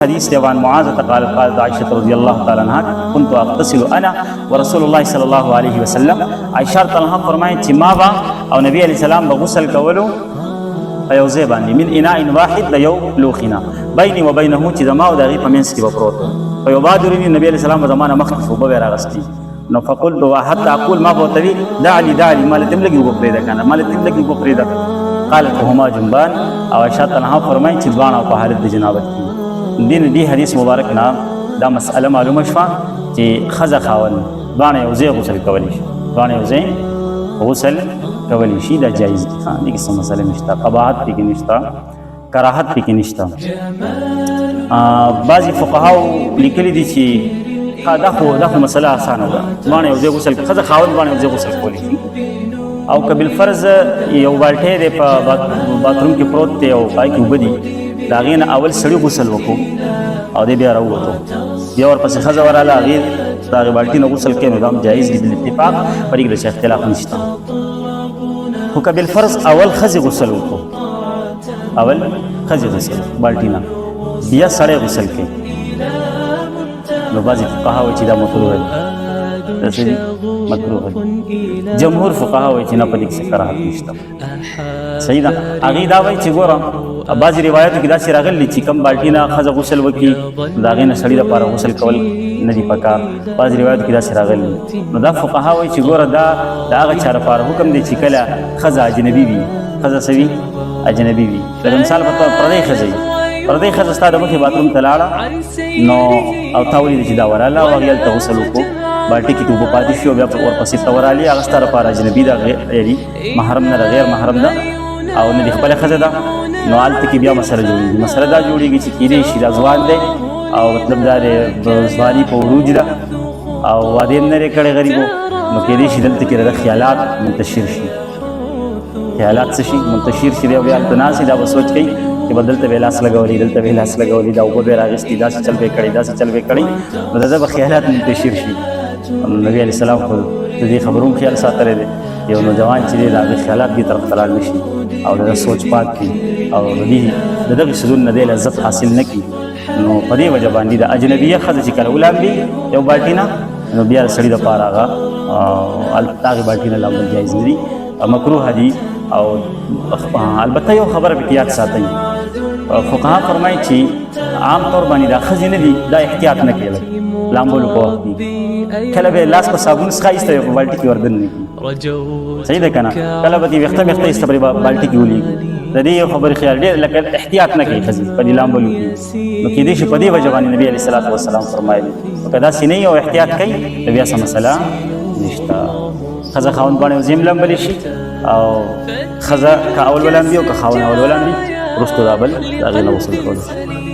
حديث عن معاذة قالت عائشة رضي الله تعالى عنها كنت أغتسل أنا ورسول الله صلى الله عليه وسلم. عائشة رضي الله عنها فرمایي چې ما به او نبی علیه السلام به غسل کولو په یو ځای باندې من اناء واحد د یو لوښي نه بیني و بینه چې د ما او د هغې په منځ کې به پروت و. فیبادرني نبی علیه السلام به زما نه مخکې اوبه به یې راغستې. نو فقلت حتی اقول ما به ورته وي دعلي دعلي ما لته هم لږې اوبه پرېږده که نه ما لته هم لږې اوبه پرېږده. قالت هما جنبان او عائشة رضی الله عنها فرمایي چې دواړه په حالت د جنابت کې. دې حدیث مبارک نه دا مسئله معلومه شوه چې ښځه خاوند دواړه یو ځای غسل کولی شي، دواړه یو ځای غسل کولی شي، دا جایز دي. دې کې څه مسله نشته، قباحت پکې نشته، کراهت پکې نشته. بعضې فقهاو لیکلي دي چې دا خو مسله اسانه ده، دواړه یو ځای غسل ښځه خاوند دواړه یو ځای غسل کولی شي. او که بالفرض یو بالټی دی په باتروم کې پروت دی او پای کې اوبه دي، د هغې نه اول سړي غسل وکړو او دی بیا راووتو، بیا ورپسې ښځه ورغله هغې د هغې بالټي نه غسل کوي، نو دا هم جایز دي بالاتفاق، په دې کې د چا اختلاف نشته. خو که بالفرض اول ښځې غسل وکړو، اول ښځې غسل بالټي نه بیا سړی غسل کوي، نو بعضې فقها وایي چې دا مکروه دي، داسې دي مکروه دي. جمهور فقها وایي چې نه په دې کې څه کراهت نشته. صحیح ده. هغې دا وایي چې ګوره بعضې روایاتو کې داسې راغلي چې کوم بالټي نه ښځه غسل وکړي د هغې نه سړي دپاره غسل کول نه دي پکار. بعضې روایاتو کې داسې راغلي، نو دا فقها وایي چې ګوره دا د هغه چا لپاره حکم دی چې کله ښځه اجنبي وي، ښځه څه وي اجنبي وي. لکه مثال په طور پردۍ ښځه وي، پردۍ ښځه ستا د مخې باتروم ته لاړه نو او تا ولیده چې دا ورغله او هغې هلته غسل وکړو، بالټي کې اوبه پاتې شي او بیا ورپسې ته ورغلې، هغه ستا لپاره اجنبي ده، یعنې محرم نه ده، غیر محرم ده او نه دې خپله ښځه ده. نو هلته کې بیا مسله جوړېږي. مسله دا جوړېږي چې کیدی شي دا ځوان دی او مطلب دا د ځواني په عروج ده او واده یې نه دی کړی غریبو، نو کیدی شي دلته کې د خیالات منتشر شي، خیالات څه شي منتشر شي، دی او بیا هلته ناست دا به سوچ کوي چې به دلته به لاس لګولي، دلته به لاس لګولي، دا اوبه به یې راغستي، داسې چل به یې کړی، داسې چل به یې کړی، نو د ده به خیالات منتشر شي. نبي علیه السلام خو د دې خبرو هم خیال ساتلی دی. یو نوجوان چې دی د هغې خیالات دې طرف ته لاړ نه شي او د ده سوچ پاک کړي او د دغې سدون نه دی لذت حاصل نه کړي. نو په دې وجه باندې د اجنبیه ښځه چې کله ولامبي یو بالټي نه، نو بیا د سړي دپاره هغه هغې بالټي نه لامبل جایز نه دي، مکروه دي. او البته یو خبره پکې یاد ساتئ، فقها فرمایي چې عام طور باندې دا ښځې نه دي دا احتیاط نه کوي لامبولو په وخت کې، کله به لاس په صابون څخه ایسته په بالټي کې وردن نه کړي. صحیح ده که نه؟ کله به دې ویښته ویښته ایسته پرې بالټي کې ولیږي. د دې یو خبرې خیال ډېر لکه احتیاط نه کوي ښځې په دې لامبولو کې، نو کیدای شي په دې وجه باندې نبي علیه الصلاة والسلام فرمایلي. که داسې نه وي او احتیاط کوي نو بیا څه مسله نشته. ښځه خاوند باندې یو ځای هم لامبلی شي او ښځه که اول ولامبي او که خاوند اول ولامبي وروستو دا بل د هغې نه غسل کولی شي.